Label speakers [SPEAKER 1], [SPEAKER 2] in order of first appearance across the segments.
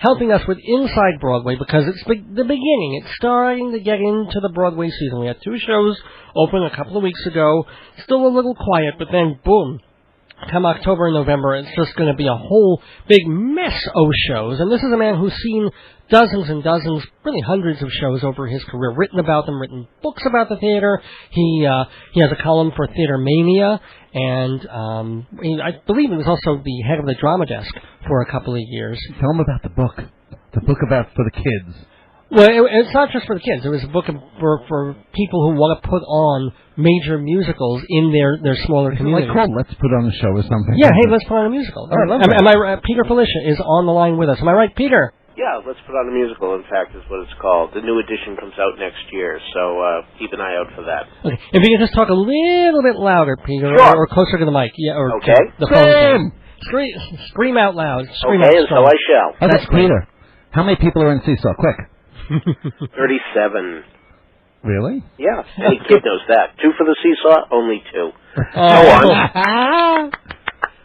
[SPEAKER 1] helping us with Inside Broadway because it's the beginning. It's starting to get into the Broadway season. We had 2 shows open a couple of weeks ago. Still a little quiet, but then, boom. Come October and November, it's just going to be a whole big mess of shows. And this is a man who's seen dozens and dozens, really hundreds of shows over his career, written about them, written books about the theater. He has a column for Theater Mania, and I believe he was also the head of the drama desk for a couple of years.
[SPEAKER 2] Tell him about the book about for the kids.
[SPEAKER 1] Well, it's not just for the kids. It was a book for people who want to put on major musicals in their smaller communities.
[SPEAKER 2] Like called Let's Put On a Show or something.
[SPEAKER 1] Yeah, hey, let's put on a musical. Peter Filichia is on the line with us. Am I right, Peter?
[SPEAKER 3] Yeah, Let's Put On a Musical, in fact, is what it's called. The new edition comes out next year, so keep an eye out for that.
[SPEAKER 1] Okay, if you can just talk a little bit louder, Peter,
[SPEAKER 3] sure.
[SPEAKER 1] or closer to the mic. Yeah, or
[SPEAKER 3] okay.
[SPEAKER 1] The phone. Scream out loud. Scream
[SPEAKER 3] okay,
[SPEAKER 1] out
[SPEAKER 3] and so I shall.
[SPEAKER 2] Oh, that's Peter. How many people are in Seesaw? Quick.
[SPEAKER 3] 37.
[SPEAKER 2] Really?
[SPEAKER 3] Yeah, any kid knows that. 2 for the Seesaw, only 2. Go on.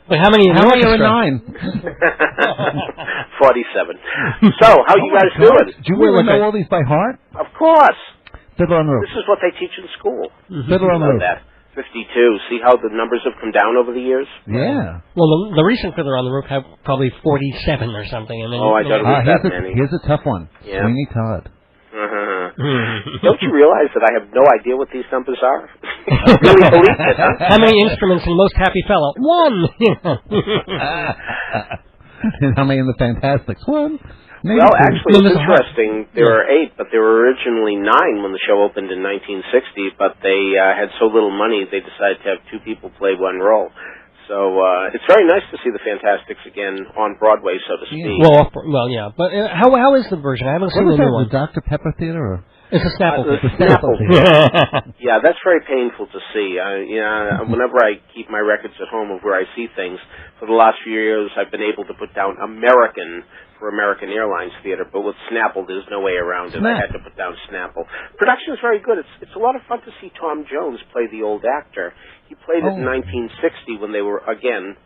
[SPEAKER 1] Wait, how many
[SPEAKER 2] are in 9?
[SPEAKER 3] 47. So, how you guys doing?
[SPEAKER 2] Do you really know all these by heart?
[SPEAKER 3] Of course.
[SPEAKER 2] Fiddler on the Roof.
[SPEAKER 3] This is what they teach in school.
[SPEAKER 2] Fiddler on the Roof.
[SPEAKER 3] That. 52. See how the numbers have come down over the years?
[SPEAKER 2] Yeah.
[SPEAKER 1] Well, the recent Fiddler on the Roof had probably 47 or something. And then
[SPEAKER 3] I thought it was that many.
[SPEAKER 2] Here's a tough one.
[SPEAKER 3] Yeah.
[SPEAKER 2] Sweeney Todd.
[SPEAKER 3] Don't you realize that I have no idea what these numbers are? I really believe it, huh?
[SPEAKER 1] How many instruments in Most Happy Fellow? 1!
[SPEAKER 2] And how many in the Fantastics? 1. Maybe
[SPEAKER 3] well, actually, it's interesting. There are 8, but there were originally 9 when the show opened in 1960, but they had so little money, they decided to have 2 people play one role. So it's very nice to see the Fantastics again on Broadway, so to speak.
[SPEAKER 1] Well, yeah. But how is the version? I haven't seen the new one.
[SPEAKER 2] The Dr. Pepper Theater? Or?
[SPEAKER 1] It's a Snapple Theater.
[SPEAKER 2] Snapple Theater.
[SPEAKER 3] Yeah, that's very painful to see. Whenever I keep my records at home of where I see things, for the last few years I've been able to put down American for American Airlines Theater, but with Snapple, there's no way around it. I had to put down Snapple. Production is very good. It's a lot of fun to see Tom Jones play the old actor. He played it in 1960 when they were, again,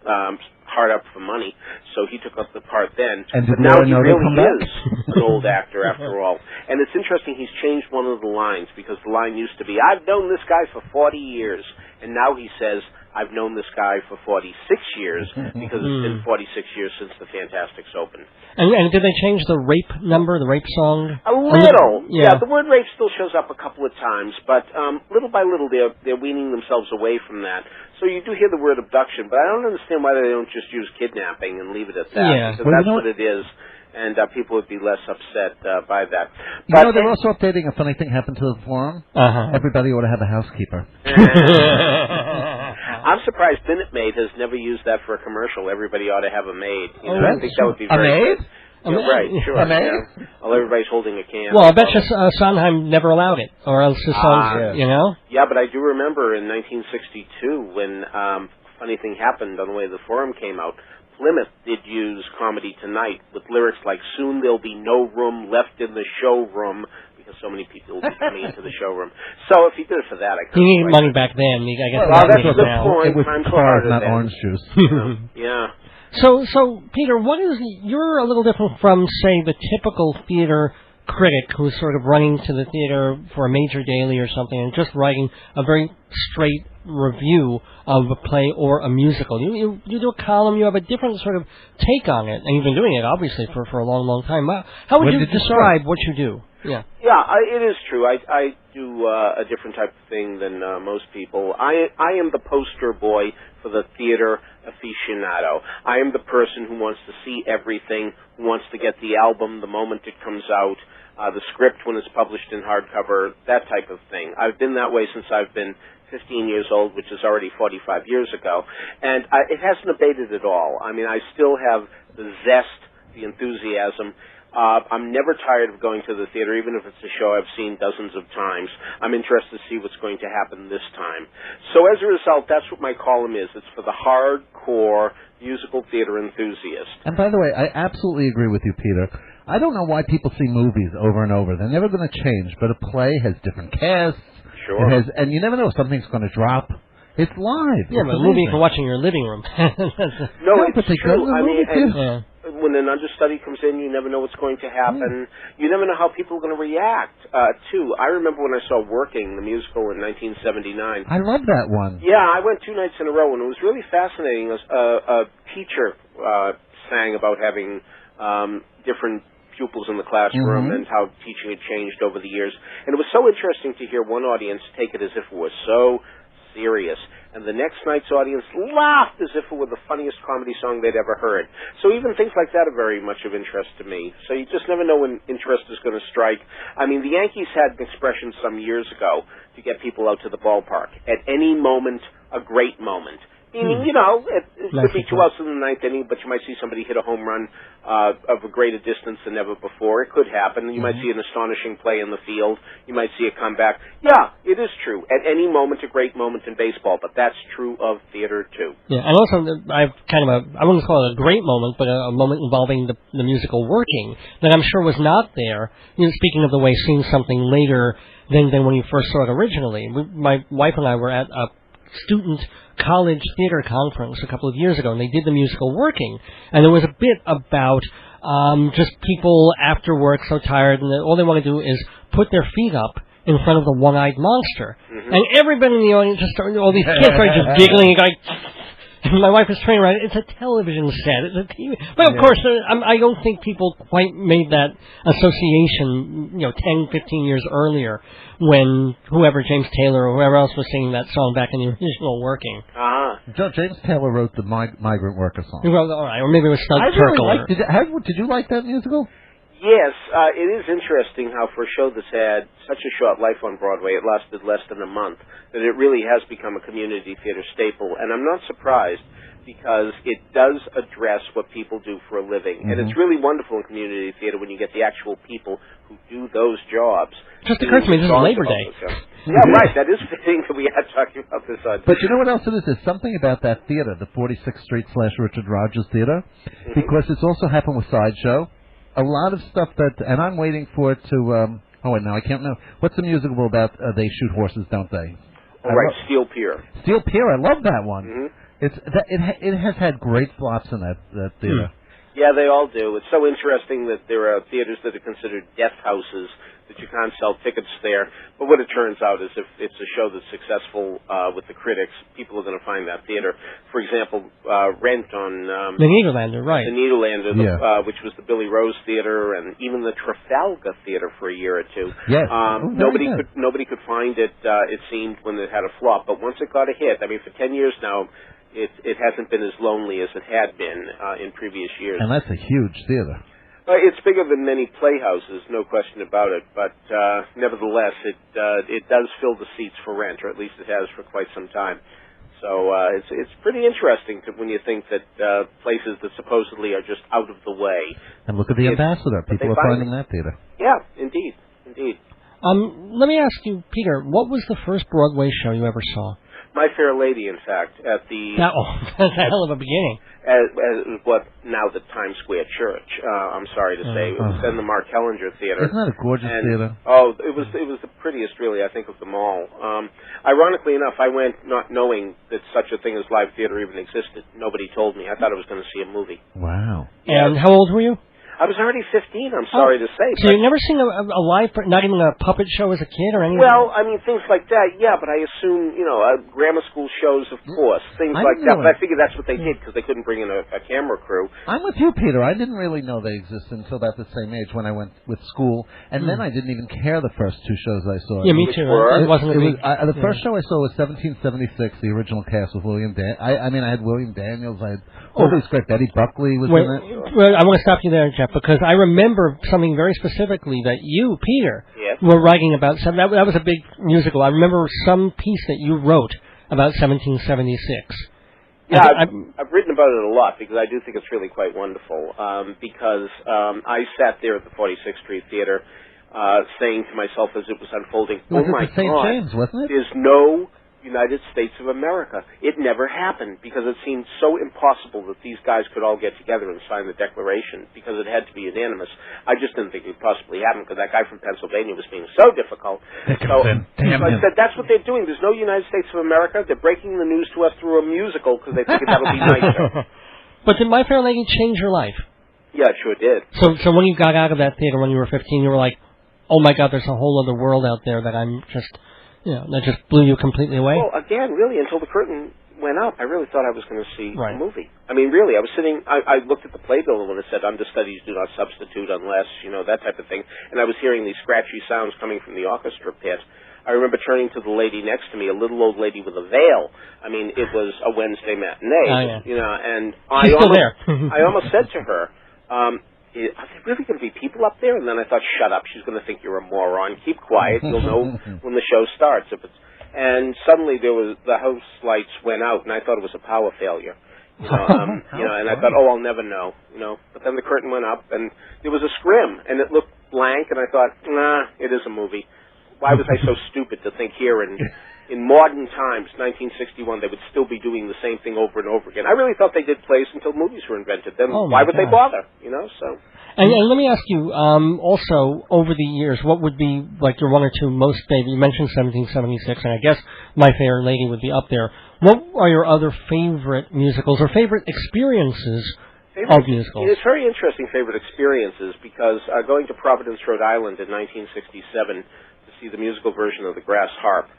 [SPEAKER 3] hard up for money, so he took up the part then.
[SPEAKER 2] And
[SPEAKER 3] but now he really is an old actor after all. And it's interesting, he's changed one of the lines, because the line used to be, I've known this guy for 40 years, and now he says, I've known this guy for 46 years, because it's been 46 years since the Fantastics opened.
[SPEAKER 1] And did they change the rape number, the rape song?
[SPEAKER 3] A little. Yeah, the word rape still shows up a couple of times, but little by little they're weaning themselves away from that. So you do hear the word abduction, but I don't understand why they don't just use kidnapping and leave it at that, because that's what it is. And people would be less upset by that. But
[SPEAKER 2] they're also updating a funny thing happened to the forum. Everybody ought to have a housekeeper.
[SPEAKER 3] I'm surprised Minute Maid has never used that for a commercial. Everybody ought to have a maid. I think that would be very good. Right, sure. Well, everybody's holding a can.
[SPEAKER 1] Well, I bet you Sondheim never allowed it, or else his songs,
[SPEAKER 3] Yeah, but I do remember in 1962 when funny thing happened on the way the forum came out. Plymouth did use Comedy Tonight with lyrics like, soon there'll be no room left in the showroom, because so many people will be coming into the showroom. So if he did it for that, I couldn't.
[SPEAKER 1] He needed money back then. I guess
[SPEAKER 3] that's a good point.
[SPEAKER 2] It was cars, not orange juice.
[SPEAKER 3] Yeah.
[SPEAKER 1] So Peter, you're a little different from, say, the typical theater critic who's sort of running to the theater for a major daily or something and just writing a very straight review of a play or a musical. You do a column, you have a different sort of take on it, and you've been doing it, obviously, for a long, long time. How would you describe what you do? Yeah,
[SPEAKER 3] it is true. I do a different type of thing than most people. I am the poster boy for the theater aficionado. I am the person who wants to see everything, who wants to get the album the moment it comes out, the script when it's published in hardcover, that type of thing. I've been that way since I've been 15 years old, which is already 45 years ago, and it hasn't abated at all. I mean, I still have the zest, the enthusiasm. I'm never tired of going to the theater, even if it's a show I've seen dozens of times. I'm interested to see what's going to happen this time. So as a result, that's what my column is. It's for the hardcore musical theater enthusiast.
[SPEAKER 2] And by the way, I absolutely agree with you, Peter. I don't know why people see movies over and over. They're never going to change, but a play has different casts.
[SPEAKER 3] Sure.
[SPEAKER 2] And you never know if something's going to drop. It's live.
[SPEAKER 1] Yeah, but a movie you can watch in your living room.
[SPEAKER 3] No, it's
[SPEAKER 2] but they
[SPEAKER 3] true.
[SPEAKER 2] go to the
[SPEAKER 3] I mean,
[SPEAKER 2] movie,
[SPEAKER 3] and when an understudy comes in, you never know what's going to happen. You never know how people are going to react, too. I remember when I saw Working, the musical, in 1979.
[SPEAKER 2] I love that one.
[SPEAKER 3] Yeah, I went 2 nights in a row, and it was really fascinating. A teacher sang about having different pupils in the classroom and how teaching had changed over the years. And it was so interesting to hear one audience take it as if it was so serious, and the next night's audience laughed as if it were the funniest comedy song they'd ever heard. So even things like that are very much of interest to me. So you just never know when interest is going to strike. I mean, the Yankees had an expression some years ago to get people out to the ballpark. At any moment, a great moment. Meaning, you know, it could be 2 outs in the 9th inning, but you might see somebody hit a home run of a greater distance than ever before. It could happen. You might see an astonishing play in the field. You might see a comeback. Yeah, it is true. At any moment, a great moment in baseball, but that's true of theater, too.
[SPEAKER 1] Yeah, and also, I've kind of I wouldn't call it a great moment, but a moment involving the musical Working that I'm sure was not there. You know, speaking of the way seeing something later than when you first saw it originally. My wife and I were at a student college theater conference a couple of years ago, and they did the musical Working, and there was a bit about just people after work so tired, and all they want to do is put their feet up in front of the one-eyed monster, and everybody in the audience just started, all these kids started just giggling and going. My wife was turning around. It's a television set. It's a TV. But, of course, I don't think people quite made that association, 10, 15 years earlier when whoever, James Taylor or whoever else was singing that song back in the original Working.
[SPEAKER 2] James Taylor wrote the Migrant Worker song.
[SPEAKER 1] Well, all right, or maybe it was Stunt Turkle.
[SPEAKER 2] Did you like that musical?
[SPEAKER 3] Yes, it is interesting how for a show that's had such a short life on Broadway, it lasted less than a month, that it really has become a community theater staple. And I'm not surprised because it does address what people do for a living. And it's really wonderful in community theater when you get the actual people who do those jobs.
[SPEAKER 1] Just occurred to me, this is Labor Day.
[SPEAKER 3] Yeah, right, that is fitting that we are talking about this on.
[SPEAKER 2] But you know what else it is? There's something about that theater, the 46th Street / Richard Rogers Theater, because it's also happened with Sideshow. A lot of stuff and I'm waiting for it to, now I can't remember. What's the musical about they shoot horses, don't they?
[SPEAKER 3] Oh, right, Steel Pier.
[SPEAKER 2] Steel Pier, I love that one. It has had great flops in that theater.
[SPEAKER 3] Yeah, they all do. It's so interesting that there are theaters that are considered death houses, that you can't sell tickets there. But what it turns out is if it's a show that's successful with the critics, people are going to find that theater. For example, Rent on
[SPEAKER 1] the Nederlander, right?
[SPEAKER 3] The Nederlander, which was the Billy Rose Theater, and even the Trafalgar Theater for a year or two.
[SPEAKER 2] Yes,
[SPEAKER 3] nobody could find it. It seemed when it had a flop, but once it got a hit, I mean, for 10 years now. It hasn't been as lonely as it had been in previous years.
[SPEAKER 2] And that's a huge theater.
[SPEAKER 3] It's bigger than many playhouses, no question about it. But nevertheless, it does fill the seats for Rent, or at least it has for quite some time. So it's pretty interesting when you think that places that supposedly are just out of the way.
[SPEAKER 2] And look at the Ambassador. People are finding that theater.
[SPEAKER 3] Yeah, indeed.
[SPEAKER 1] Let me ask you, Peter, what was the first Broadway show you ever saw?
[SPEAKER 3] My Fair Lady, in fact, at the...
[SPEAKER 1] that's a hell of a beginning.
[SPEAKER 3] As what now the Times Square Church, I'm sorry to say. It was then the Mark Hellinger Theater.
[SPEAKER 2] Isn't that a gorgeous theater?
[SPEAKER 3] Oh, it was the prettiest, really, I think, of them all. Ironically enough, I went not knowing that such a thing as live theater even existed. Nobody told me. I thought I was going to see a movie.
[SPEAKER 2] Wow.
[SPEAKER 1] And how old were you?
[SPEAKER 3] I was already 15, I'm sorry to say.
[SPEAKER 1] So you've never seen a live, not even a puppet show as a kid or anything?
[SPEAKER 3] Well, I mean, things like that, yeah, but I assume, grammar school shows, of course, things like that. But I figure that's what they did because they couldn't bring in a camera crew.
[SPEAKER 2] I'm with you, Peter. I didn't really know they existed until about the same age when I went with school, and then I didn't even care the first 2 shows I saw.
[SPEAKER 1] Yeah, me too.
[SPEAKER 2] The first show I saw was 1776, the original cast with William I had William Daniels, I had all these great, Betty Buckley was in it.
[SPEAKER 1] Well, I want to stop you there, Jeff, because I remember something very specifically that you, Peter, were writing about. That was a big musical. I remember some piece that you wrote about 1776.
[SPEAKER 3] Yeah, I've written about it a lot because I do think it's really quite wonderful. Because I sat there at the 46th Street Theater saying to myself as it was unfolding,
[SPEAKER 2] St. James, wasn't it?
[SPEAKER 3] There's no United States of America. It never happened because it seemed so impossible that these guys could all get together and sign the Declaration because it had to be unanimous. I just didn't think it could possibly happen because that guy from Pennsylvania was being so difficult. So I said, that's what they're doing. There's no United States of America. They're breaking the news to us through a musical because they think that'll be nicer.
[SPEAKER 1] But did My Fair Lady change your life?
[SPEAKER 3] Yeah, it sure did.
[SPEAKER 1] So when you got out of that theater when you were 15, you were like, oh my God, there's a whole other world out there that I'm just... that just blew you completely away?
[SPEAKER 3] Well, again, really, until the curtain went up, I really thought I was going to see a movie. I mean, really, I was sitting, I looked at the playbill when it said, understudies do not substitute unless, that type of thing, and I was hearing these scratchy sounds coming from the orchestra pit. I remember turning to the lady next to me, a little old lady with a veil. I mean, it was a Wednesday matinee, and
[SPEAKER 1] She's still there.
[SPEAKER 3] I almost said to her, are there really going to be people up there? And then I thought, shut up. She's going to think you're a moron. Keep quiet. You'll know when the show starts. And suddenly the house lights went out, and I thought it was a power failure. And I thought, I'll never know. But then the curtain went up, and there was a scrim, and it looked blank, and I thought, nah, it is a movie. Why was I so stupid to think here in modern times, 1961, they would still be doing the same thing over and over again. I really thought they did plays until movies were invented. Then why would they bother? So.
[SPEAKER 1] And let me ask you, also, over the years, what would be like your one or two most favorite? You mentioned 1776, and I guess My Fair Lady would be up there. What are your other favorite musicals or favorite experiences of musicals?
[SPEAKER 3] It's very interesting favorite experiences because going to Providence, Rhode Island in 1967 to see the musical version of The Grass Harp.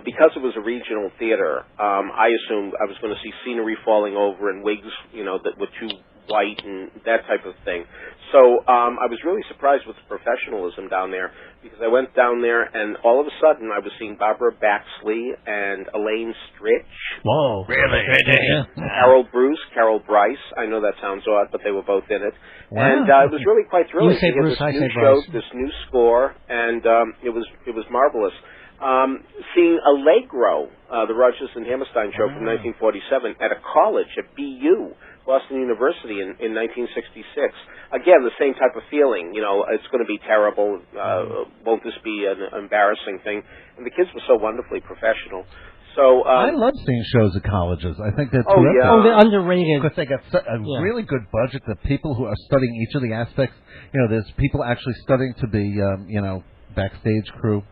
[SPEAKER 3] Because it was a regional theater, I assumed I was going to see scenery falling over and wigs, that were too white and that type of thing. So I was really surprised with the professionalism down there because I went down there and all of a sudden I was seeing Barbara Baxley and Elaine Stritch.
[SPEAKER 2] Whoa, really?
[SPEAKER 3] Carol Bruce, Carol Bryce. I know that sounds odd, but they were both in it. Wow. And it was really quite thrilling.
[SPEAKER 1] You say Bruce, I say
[SPEAKER 3] Bryce. This new score, and it was marvelous. Seeing Allegro, the Rodgers and Hammerstein show from 1947 at a college at BU, Boston University in 1966. Again, the same type of feeling. It's going to be terrible. Won't this be an embarrassing thing? And the kids were so wonderfully professional. So
[SPEAKER 2] I love seeing shows at colleges. I think they're terrific.
[SPEAKER 1] Oh, they're underrated.
[SPEAKER 2] Because they got a really good budget. The people who are studying each of the aspects, there's people actually studying to be, backstage crew.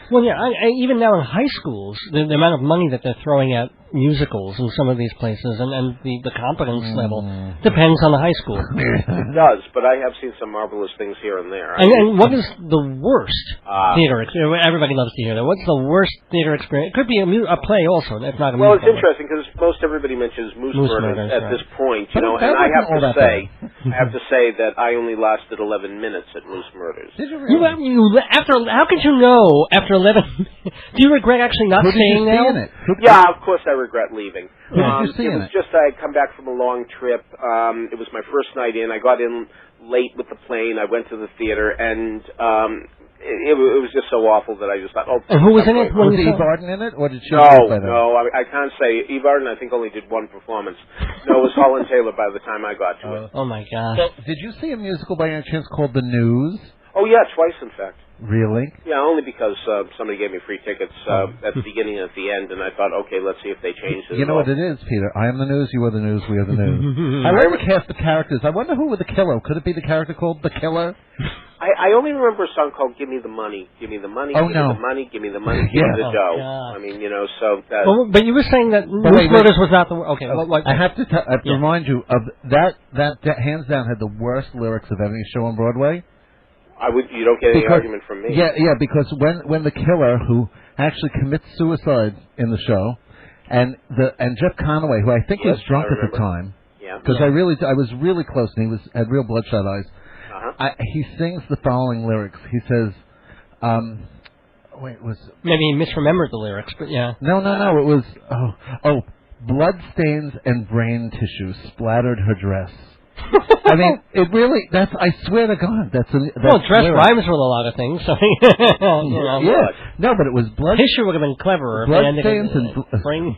[SPEAKER 1] Well, yeah, even now in high schools, the amount of money that they're throwing at musicals in some of these places and the competence level depends on the high school.
[SPEAKER 3] It does, but I have seen some marvelous things here and there.
[SPEAKER 1] And what is the worst theater experience? Everybody loves to hear that. What's the worst theater experience? It could be a play also, if not a musical.
[SPEAKER 3] Well, it's interesting because most everybody mentions Moose Murders at this point, and I have to say that I only lasted 11 minutes at Moose Murders.
[SPEAKER 2] Did you really?
[SPEAKER 1] How could you know after 11? Do you regret actually not staying there?
[SPEAKER 3] Yeah, of course I regret leaving.
[SPEAKER 2] Who did you see
[SPEAKER 3] it was just I had come back from a long trip. It was my first night in. I got in late with the plane. I went to the theater, and it was just so awful that I just thought,
[SPEAKER 1] And who was in it?
[SPEAKER 2] Was Eve Arden in it, or did she?
[SPEAKER 3] No, I can't say. Eve Arden, I think, only did one performance. No, it was Holland Taylor by the time I got to it.
[SPEAKER 1] Oh my gosh!
[SPEAKER 2] So, did you see a musical by any chance called The News?
[SPEAKER 3] Oh yeah, twice in fact.
[SPEAKER 2] Really?
[SPEAKER 3] Yeah, only because somebody gave me free tickets at the beginning and at the end, and I thought, okay, let's see if they change it.
[SPEAKER 2] You know what it is, Peter? I am the news, you are the news, we are the news. I like the cast of characters. I wonder who were the killer. Could it be the character called The Killer?
[SPEAKER 3] I only remember a song called "Give Me the Money, Give Me the Money, Give Me the Money, Give Me the Money, Give Me the Dough." I mean, so that.
[SPEAKER 1] But you were saying that Moose Murders was not the okay.
[SPEAKER 2] I have to remind you of that hands down had the worst lyrics of any show on Broadway.
[SPEAKER 3] You don't get any argument from me.
[SPEAKER 2] Yeah, because when the killer who actually commits suicide in the show, and Jeff Conaway, who I think was drunk at the time, because I was really close, and he had real bloodshot eyes. He sings the following lyrics. He says,
[SPEAKER 1] maybe he misremembered the lyrics, but yeah.
[SPEAKER 2] No, it was blood stains and brain tissue splattered her dress. I mean, it really, I swear to God, that's
[SPEAKER 1] dress rhymes with a lot of things. So,
[SPEAKER 2] no, but it was blood.
[SPEAKER 1] Tissue would have been cleverer.
[SPEAKER 2] Blood stains and
[SPEAKER 1] brain.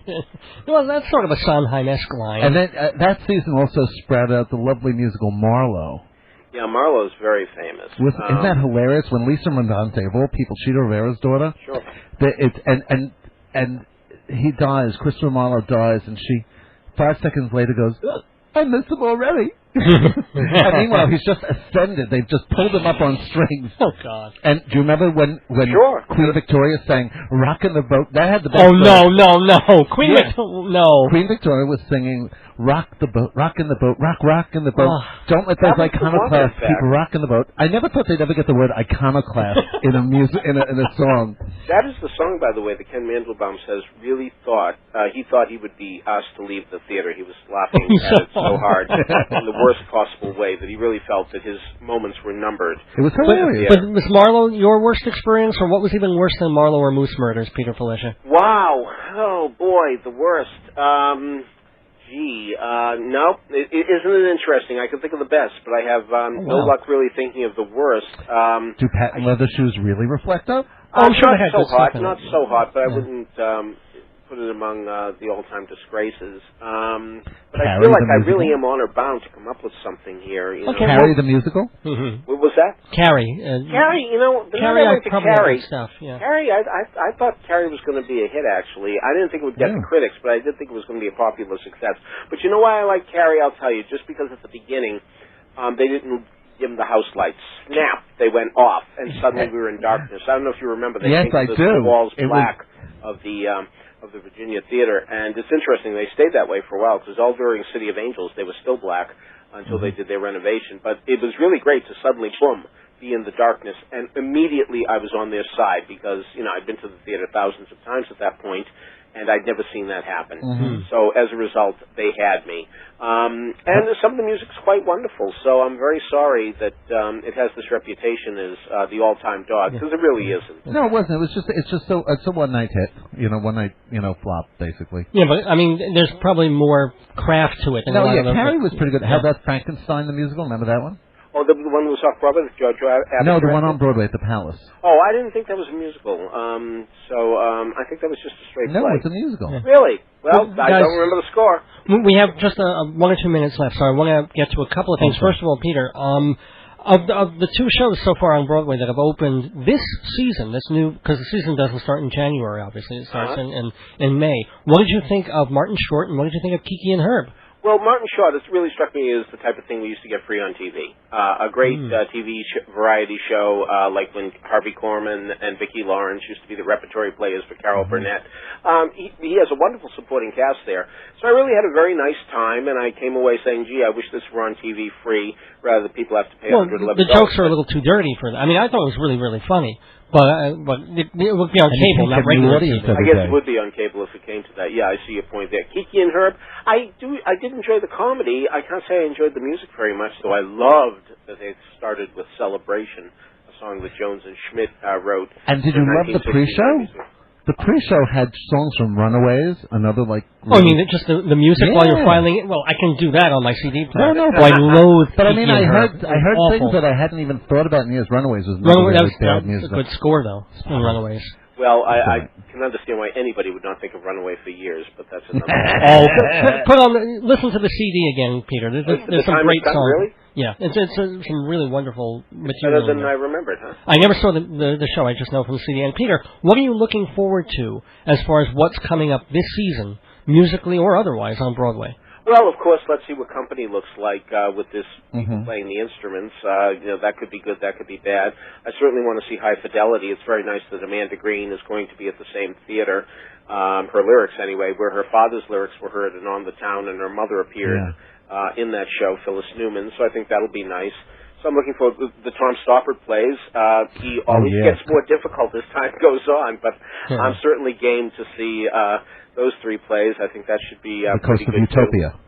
[SPEAKER 1] Well, that's sort of a Sondheim-esque line.
[SPEAKER 2] And then that season also sprouted out the lovely musical Marlowe.
[SPEAKER 3] Yeah, Marlowe's very famous.
[SPEAKER 2] Isn't that hilarious? When Lisa Mondante, of all people, Chita Rivera's daughter.
[SPEAKER 3] Sure.
[SPEAKER 2] And he dies, Christopher Marlowe dies, and she 5 seconds later goes, I miss him already. And meanwhile, he's just ascended. They've just pulled him up on strings.
[SPEAKER 1] Oh, God.
[SPEAKER 2] And do you remember when
[SPEAKER 3] Sure.
[SPEAKER 2] Queen Victoria sang Rockin' the Boat? That had the best
[SPEAKER 1] no. Queen
[SPEAKER 2] Victoria was singing Rock the Boat, Rockin' the Boat, Rockin' the Boat.
[SPEAKER 1] Oh.
[SPEAKER 2] Don't let those
[SPEAKER 3] That was the one,
[SPEAKER 2] iconoclasts
[SPEAKER 3] in fact.
[SPEAKER 2] keep rocking the boat. I never thought they'd ever get the word iconoclast in a music in a song.
[SPEAKER 3] That is the song, by the way, that Ken Mandelbaum says really thought he would be asked to leave the theater. He was laughing at it so hard in the worst possible way that he really felt that his moments were numbered.
[SPEAKER 2] It was hilarious.
[SPEAKER 1] But was Marlowe your worst experience, or what was even worse than Marlowe or Moose Murders, Peter Filichia?
[SPEAKER 3] Wow. Oh, boy, the worst. No. Isn't it interesting? I can think of the best, but I have no luck really thinking of the worst.
[SPEAKER 2] Do patent leather shoes really reflect up?
[SPEAKER 1] I'm sure they had
[SPEAKER 3] not so
[SPEAKER 1] good stuff
[SPEAKER 3] hot.
[SPEAKER 1] in
[SPEAKER 3] Not
[SPEAKER 1] it.
[SPEAKER 3] so hot, but I wouldn't put it among the all-time disgraces. But I feel like I really am honor-bound to come up with something here. You know?
[SPEAKER 2] Carrie the musical?
[SPEAKER 1] Mm-hmm.
[SPEAKER 3] What was that?
[SPEAKER 1] Carrie.
[SPEAKER 3] Carrie, the
[SPEAKER 1] Carrie,
[SPEAKER 3] night I went to
[SPEAKER 1] probably
[SPEAKER 3] Carrie.
[SPEAKER 1] had stuff, yeah.
[SPEAKER 3] Carrie, I thought Carrie was going to be a hit, actually. I didn't think it would get the critics, but I did think it was going to be a popular success. But you know why I like Carrie? I'll tell you. Just because at the beginning, they didn't give them the house lights. Snap! They went off, and suddenly we were in darkness. I don't know if you remember. They painted the walls black of the Virginia Theater, and it's interesting. They stayed that way for a while, because all during City of Angels, they were still black until they did their renovation. But it was really great to suddenly, boom, be in the darkness, and immediately I was on their side, because, I'd been to the theater thousands of times at that point, and I'd never seen that happen. So as a result, they had me. And some of the music's quite wonderful, so I'm very sorry that it has this reputation as the all-time dog, because it really isn't.
[SPEAKER 2] No, it wasn't. It's a one-night hit. One night, flop, basically.
[SPEAKER 1] Yeah, but, there's probably more craft to it. Than
[SPEAKER 2] Carrie was pretty good. How about Frankenstein the musical? Remember that one?
[SPEAKER 3] Oh, the one that was off Broadway?
[SPEAKER 2] No, the one on Broadway at the Palace.
[SPEAKER 3] Oh, I didn't think that was a musical. I think that was just a straight play.
[SPEAKER 2] No, it's a musical.
[SPEAKER 1] Yeah.
[SPEAKER 3] Really? Well, I
[SPEAKER 1] guys,
[SPEAKER 3] don't remember the score.
[SPEAKER 1] We have just 1 or 2 minutes left, so I want to get to a couple of things.
[SPEAKER 2] Okay.
[SPEAKER 1] First of all, Peter, of the 2 shows so far on Broadway that have opened this season, because the season doesn't start in January, obviously, it starts in May. What did you think of Martin Short, and what did you think of Kiki and Herb?
[SPEAKER 3] Well, Martin Short, it really struck me as the type of thing we used to get free on TV. A great TV variety show, like when Harvey Korman and Vicki Lawrence used to be the repertory players for Carol Burnett. He has a wonderful supporting cast there. So I really had a very nice time, and I came away saying, gee, I wish this were on TV free, rather than people have to pay $111.
[SPEAKER 1] The jokes are a little too dirty for that. I thought it was really, really funny. But it would be on cable, not regular TV.
[SPEAKER 3] I guess it would be on cable if it came to that. Yeah, I see your point there. Kiki and Herb, I did enjoy the comedy. I can't say I enjoyed the music very much, though I loved that they started with Celebration, a song that Jones and Schmidt wrote.
[SPEAKER 2] And did you love the pre-show? The pre-show had songs from Runaways, another like...
[SPEAKER 1] Oh, you mean just the music while you're filing it? Well, I can do that on my CD player.
[SPEAKER 2] No,
[SPEAKER 1] I loathe
[SPEAKER 2] but
[SPEAKER 1] Kiki
[SPEAKER 2] I
[SPEAKER 1] and
[SPEAKER 2] heard
[SPEAKER 1] Herb.
[SPEAKER 2] things that I hadn't even thought about in years. Runaways was bad music.
[SPEAKER 1] That's a good score, though, in Runaways.
[SPEAKER 3] Well, I can understand why anybody would not think of Runaway for years, but that's another
[SPEAKER 1] listen to the CD again, Peter. There's some great songs.
[SPEAKER 3] Really?
[SPEAKER 1] Yeah, it's some really wonderful material.
[SPEAKER 3] Better than I remembered, huh?
[SPEAKER 1] I never saw the show. I just know from the CD. And Peter, what are you looking forward to as far as what's coming up this season, musically or otherwise, on Broadway?
[SPEAKER 3] Well, of course, let's see what company looks like with this people playing the instruments. That could be good, that could be bad. I certainly want to see High Fidelity. It's very nice that Amanda Green is going to be at the same theater, her lyrics anyway, where her father's lyrics were heard in On the Town, and her mother appeared in that show, Phyllis Newman. So I think that'll be nice. So I'm looking forward to the Tom Stoppard plays. He always gets more difficult as time goes on, but I'm certainly game to see those 3 plays. I think that should be
[SPEAKER 2] the Coast of Utopia.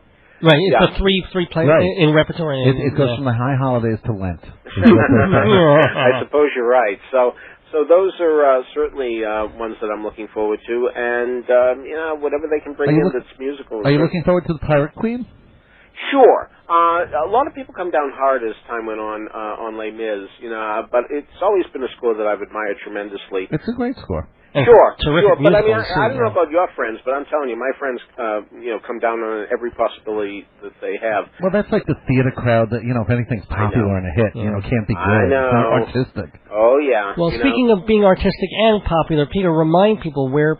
[SPEAKER 1] Right, it's the three plays in repertory.
[SPEAKER 2] It goes from the high holidays to Lent.
[SPEAKER 3] I suppose you're right. So those are certainly ones that I'm looking forward to, and whatever they can bring in that's musical.
[SPEAKER 2] Are you looking forward to the Pirate Queen?
[SPEAKER 3] Sure. A lot of people come down hard as time went on Les Mis, but it's always been a score that I've admired tremendously.
[SPEAKER 2] It's a great score.
[SPEAKER 3] Sure, but I don't know
[SPEAKER 1] too,
[SPEAKER 3] about your friends, but I'm telling you, my friends, come down on every possibility that they have.
[SPEAKER 2] Well, that's like the theater crowd that, if anything's popular and a hit, can't be good.
[SPEAKER 3] I know.
[SPEAKER 2] It's not artistic.
[SPEAKER 3] Oh, yeah.
[SPEAKER 1] Well, speaking of being artistic and popular, Peter, remind people where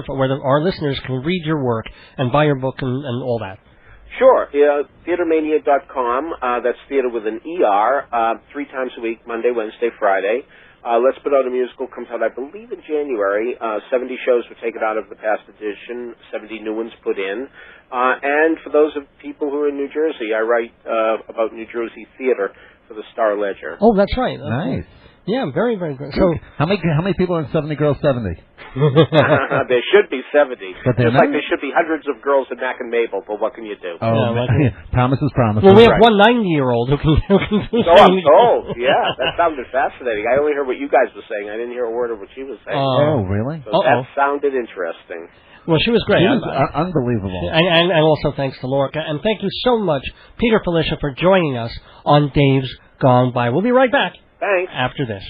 [SPEAKER 1] where our listeners can read your work and buy your book and all that?
[SPEAKER 3] Sure. Theatermania.com. That's theater with an ER. 3 times a week, Monday, Wednesday, Friday. Let's Put Out a Musical comes out, I believe, in January. 70 shows were taken out of the past edition, 70 new ones put in. And for those of people who are in New Jersey, I write about New Jersey theater for the Star Ledger.
[SPEAKER 1] Oh, that's right.
[SPEAKER 2] Nice.
[SPEAKER 1] Yeah, very, very good. So,
[SPEAKER 2] how many people are in 70 Girls 70?
[SPEAKER 3] There should be 70.
[SPEAKER 2] But
[SPEAKER 3] just like there should be hundreds of girls in Mac and Mabel, but what can you do?
[SPEAKER 2] Oh, promises.
[SPEAKER 1] Well, we have one 90-year-old who can do
[SPEAKER 3] So I'm told. Yeah, that sounded fascinating. I only heard what you guys were saying. I didn't hear a word of what she was saying.
[SPEAKER 2] Oh, really?
[SPEAKER 3] So that sounded interesting.
[SPEAKER 1] Well, she was great.
[SPEAKER 2] She was unbelievable.
[SPEAKER 1] And also thanks to Lorca. And thank you so much, Peter Filichia, for joining us on Dave's Gone By. We'll be right back.
[SPEAKER 3] Thanks.
[SPEAKER 1] After this.